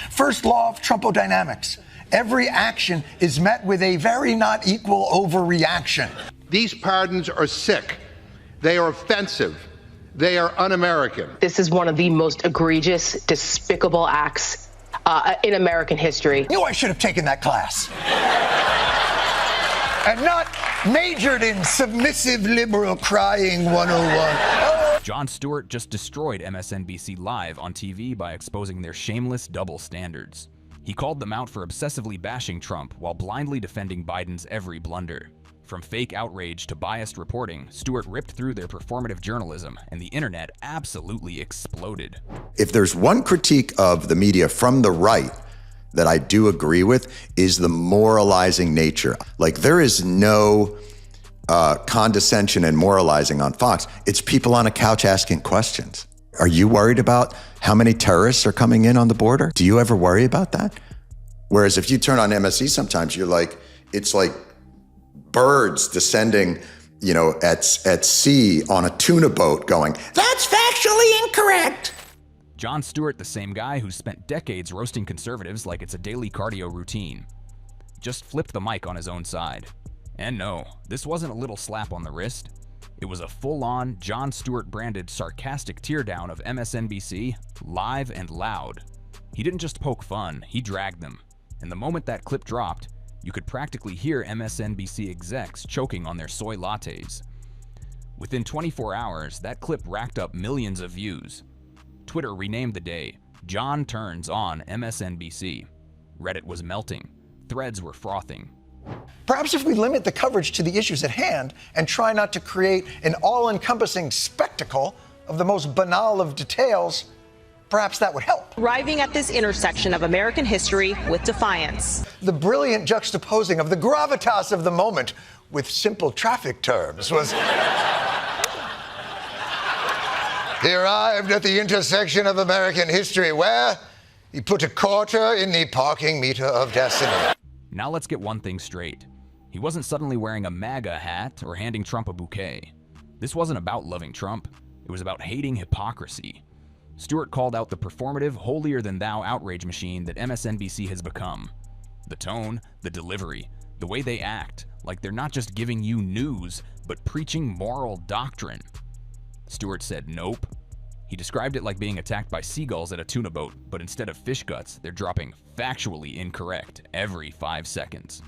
First law of Trumpodynamics. Every action is met with a very not equal overreaction. These pardons are sick. They are offensive. They are un-American. This is one of the most egregious, despicable acts in American history. You know, I should have taken that class. And not majored in submissive liberal crying 101. Jon Stewart just destroyed MSNBC Live on TV by exposing their shameless double standards. He called them out for obsessively bashing Trump while blindly defending Biden's every blunder. From fake outrage to biased reporting, Stewart ripped through their performative journalism, and the internet absolutely exploded. If there's one critique of the media from the right that I do agree with, is the moralizing nature. Like, there is no condescension and moralizing on Fox. It's people on a couch asking questions. Are you worried about how many terrorists are coming in on the border? Do you ever worry about that? Whereas if you turn on MSC sometimes, you're like, it's like birds descending, you know, at sea on a tuna boat going, that's factually incorrect. Jon Stewart, the same guy who's spent decades roasting conservatives like it's a daily cardio routine, just flipped the mic on his own side. And no, this wasn't a little slap on the wrist. It was a full-on, Jon Stewart-branded sarcastic teardown of MSNBC, live and loud. He didn't just poke fun, he dragged them. And the moment that clip dropped, you could practically hear MSNBC execs choking on their soy lattes. Within 24 hours, that clip racked up millions of views. Twitter renamed the day, Jon Turns on MSNBC. Reddit was melting. Threads were frothing. Perhaps if we limit the coverage to the issues at hand and try not to create an all-encompassing spectacle of the most banal of details, perhaps that would help. Arriving at this intersection of American history with defiance. The brilliant juxtaposing of the gravitas of the moment with simple traffic terms was... He arrived at the intersection of American history where he put a quarter in the parking meter of destiny. Now let's get one thing straight. He wasn't suddenly wearing a MAGA hat or handing Trump a bouquet. This wasn't about loving Trump. It was about hating hypocrisy. Stewart called out the performative, holier-than-thou outrage machine that MSNBC has become. The tone, the delivery, the way they act, like they're not just giving you news, but preaching moral doctrine. Stewart said nope. He described it like being attacked by seagulls at a tuna boat, but instead of fish guts, they're dropping factually incorrect every 5 seconds.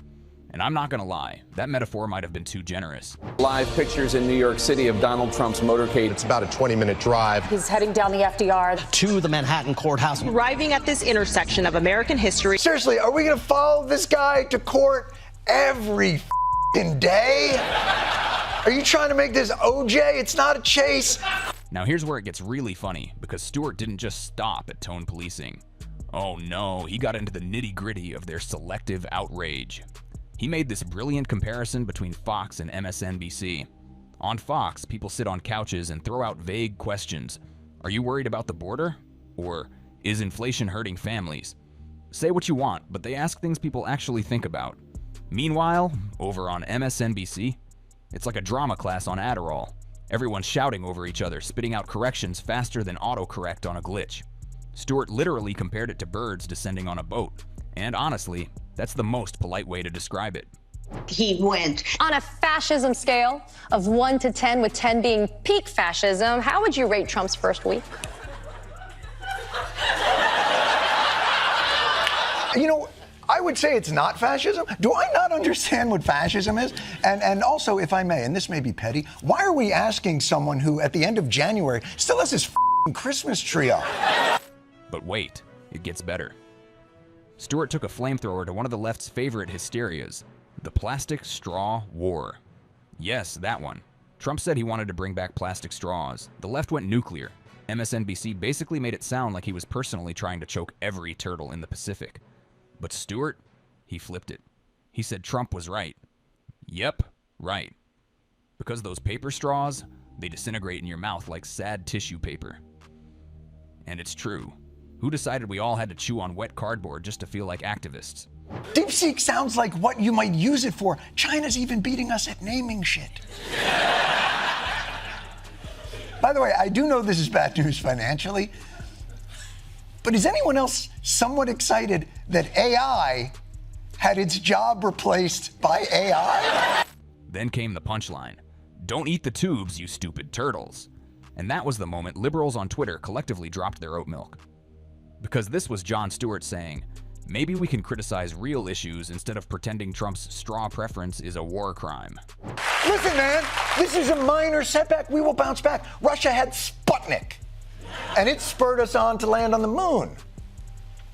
And I'm not gonna lie, that metaphor might have been too generous. Live pictures in New York City of Donald Trump's motorcade. It's about a 20-minute drive. He's heading down the FDR to the Manhattan courthouse. Arriving at this intersection of American history. Seriously, are we gonna follow this guy to court every day? Are you trying to make this OJ? It's not a chase. Now here's where it gets really funny, because Stewart didn't just stop at tone policing. Oh no, he got into the nitty-gritty of their selective outrage. He made this brilliant comparison between Fox and MSNBC. On Fox, people sit on couches and throw out vague questions. Are you worried about the border? Or, is inflation hurting families? Say what you want, but they ask things people actually think about. Meanwhile, over on MSNBC, it's like a drama class on Adderall. Everyone's shouting over each other, spitting out corrections faster than autocorrect on a glitch. Stewart literally compared it to birds descending on a boat. And honestly, that's the most polite way to describe it. He went. On a fascism scale of 1 to 10, with 10 being peak fascism, how would you rate Trump's first week? You know, I would say it's not fascism. Do I not understand what fascism is? And also, if I may, and this may be petty, why are we asking someone who, at the end of January, still has his Christmas tree up? But wait, it gets better. Stewart took a flamethrower to one of the left's favorite hysterias, the plastic straw war. Yes, that one. Trump said he wanted to bring back plastic straws. The left went nuclear. MSNBC basically made it sound like he was personally trying to choke every turtle in the Pacific. But Stewart, he flipped it. He said Trump was right. Yep, right. Because those paper straws, they disintegrate in your mouth like sad tissue paper. And it's true. Who decided we all had to chew on wet cardboard just to feel like activists? DeepSeek sounds like what you might use it for. China's even beating us at naming shit. By the way, I do know this is bad news financially, But is anyone else somewhat excited that AI had its job replaced by AI? Then came the punchline. Don't eat the tubes, you stupid turtles. And that was the moment liberals on Twitter collectively dropped their oat milk. Because this was Jon Stewart saying, maybe we can criticize real issues instead of pretending Trump's straw preference is a war crime. Listen, man, this is a minor setback. We will bounce back. Russia had Sputnik, and it spurred us on to land on the moon.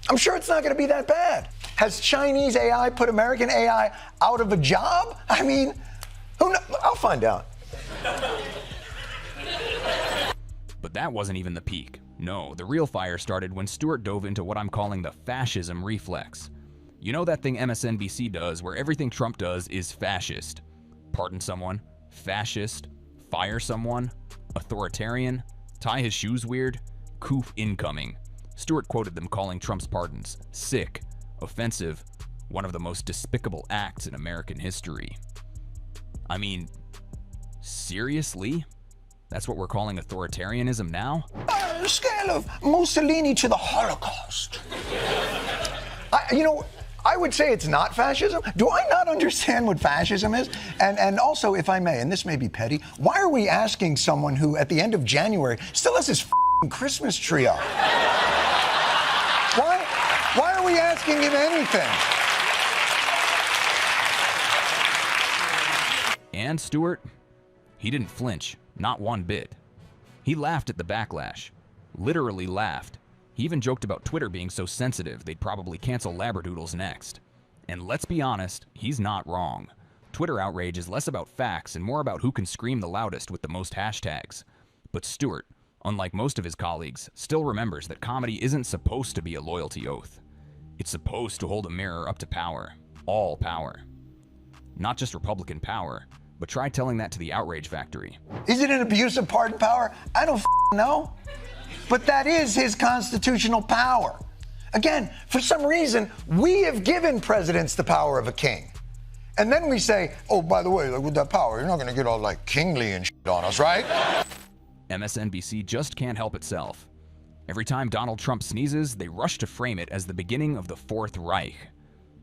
I'm sure it's not going to be that bad. Has Chinese AI put American AI out of a job? I mean, who knows? I'll find out. But that wasn't even the peak. No, the real fire started when Stewart dove into what I'm calling the fascism reflex. You know that thing MSNBC does where everything Trump does is fascist? Pardon someone, fascist, fire someone, authoritarian, tie his shoes weird, coof incoming. Stewart quoted them calling Trump's pardons sick, offensive, one of the most despicable acts in American history. I mean, seriously? That's what we're calling authoritarianism now? A scale of Mussolini to the Holocaust. I would say it's not fascism. Do I not understand what fascism is? And also, if I may, and this may be petty, why are we asking someone who, at the end of January, still has his Christmas tree up? Why are we asking him anything? And Stewart, he didn't flinch, not one bit. He laughed at the backlash, literally laughed. He even joked about Twitter being so sensitive they'd probably cancel Labradoodles next. And let's be honest, he's not wrong. Twitter outrage is less about facts and more about who can scream the loudest with the most hashtags. But Stewart, unlike most of his colleagues, still remembers that comedy isn't supposed to be a loyalty oath. It's supposed to hold a mirror up to power, all power. Not just Republican power, but try telling that to the outrage factory. Is it an abuse of pardon power? I don't know. But that is his constitutional power. Again, for some reason, we have given presidents the power of a king. And then we say, oh, by the way, like with that power, you're not going to get all like kingly and shit on us, right? MSNBC just can't help itself. Every time Donald Trump sneezes, they rush to frame it as the beginning of the Fourth Reich.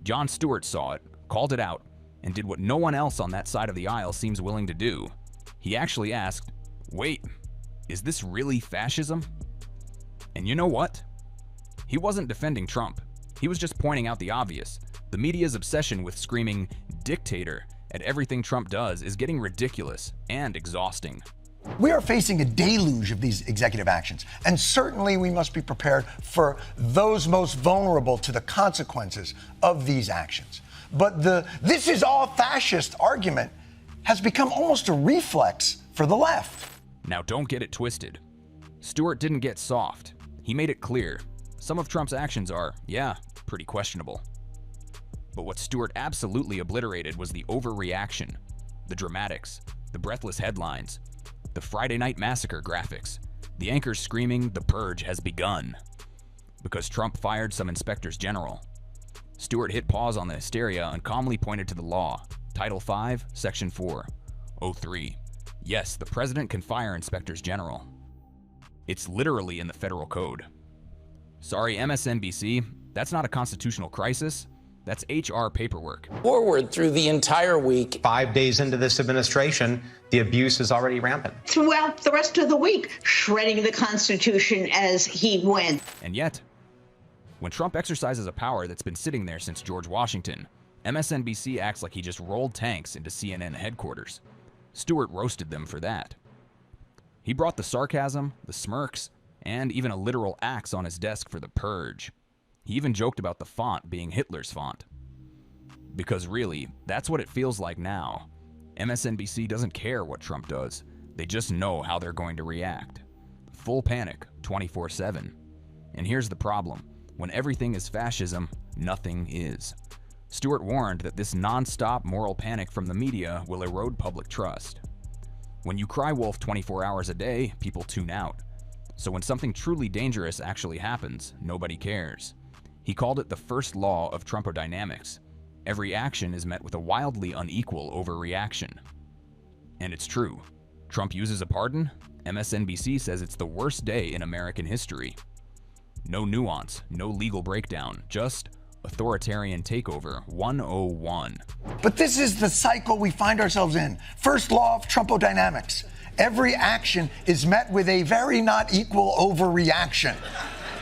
Jon Stewart saw it, called it out, and did what no one else on that side of the aisle seems willing to do. He actually asked, wait, is this really fascism? And you know what? He wasn't defending Trump. He was just pointing out the obvious. The media's obsession with screaming dictator at everything Trump does is getting ridiculous and exhausting. We are facing a deluge of these executive actions, and certainly we must be prepared for those most vulnerable to the consequences of these actions. But this is all fascist argument has become almost a reflex for the left. Now don't get it twisted. Stewart didn't get soft. He made it clear. Some of Trump's actions are, yeah, pretty questionable. But what Stewart absolutely obliterated was the overreaction, the dramatics, the breathless headlines, the Friday Night Massacre graphics, the anchors screaming, "The purge has begun," because Trump fired some inspectors general. Stewart hit pause on the hysteria and calmly pointed to the law, Title 5, Section 403. Yes, the president can fire inspectors general. It's literally in the federal code. Sorry, MSNBC, that's not a constitutional crisis. That's HR paperwork. Forward through the entire week. 5 days into this administration, the abuse is already rampant. Throughout the rest of the week, shredding the Constitution as he went. And yet, when Trump exercises a power that's been sitting there since George Washington, MSNBC acts like he just rolled tanks into CNN headquarters. Stewart roasted them for that. He brought the sarcasm, the smirks, and even a literal axe on his desk for the purge. He even joked about the font being Hitler's font. Because really, that's what it feels like now. MSNBC doesn't care what Trump does. They just know how they're going to react. Full panic, 24/7. And here's the problem. When everything is fascism, nothing is. Stewart warned that this non-stop moral panic from the media will erode public trust. When you cry wolf 24 hours a day, people tune out. So when something truly dangerous actually happens, nobody cares. He called it the first law of Trumpodynamics. Every action is met with a wildly unequal overreaction. And it's true. Trump uses a pardon. MSNBC says it's the worst day in American history. No nuance, no legal breakdown, just authoritarian takeover 101. But this is the cycle we find ourselves in. First law of Trumpodynamics. Every action is met with a very not equal overreaction,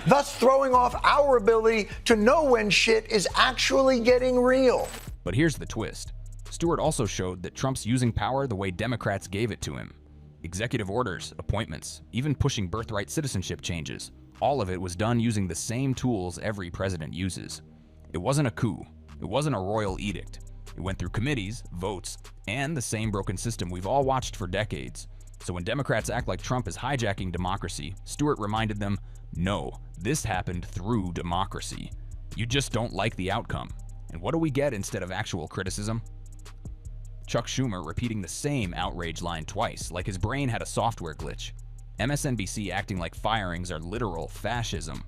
thus throwing off our ability to know when shit is actually getting real. But here's the twist. Stewart also showed that Trump's using power the way Democrats gave it to him. Executive orders, appointments, even pushing birthright citizenship changes. All of it was done using the same tools every president uses. It wasn't a coup. It wasn't a royal edict. It went through committees, votes, and the same broken system we've all watched for decades. So when Democrats act like Trump is hijacking democracy, Stewart reminded them, no, this happened through democracy. You just don't like the outcome. And what do we get instead of actual criticism? Chuck Schumer repeating the same outrage line twice, like his brain had a software glitch. MSNBC acting like firings are literal fascism.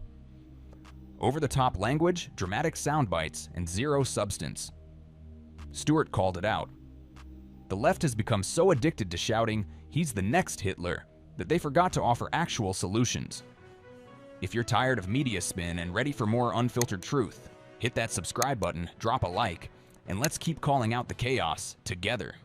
Over-the-top language, dramatic sound bites, and zero substance. Stewart called it out. The left has become so addicted to shouting, "He's the next Hitler," that they forgot to offer actual solutions. If you're tired of media spin and ready for more unfiltered truth, hit that subscribe button, drop a like, and let's keep calling out the chaos together.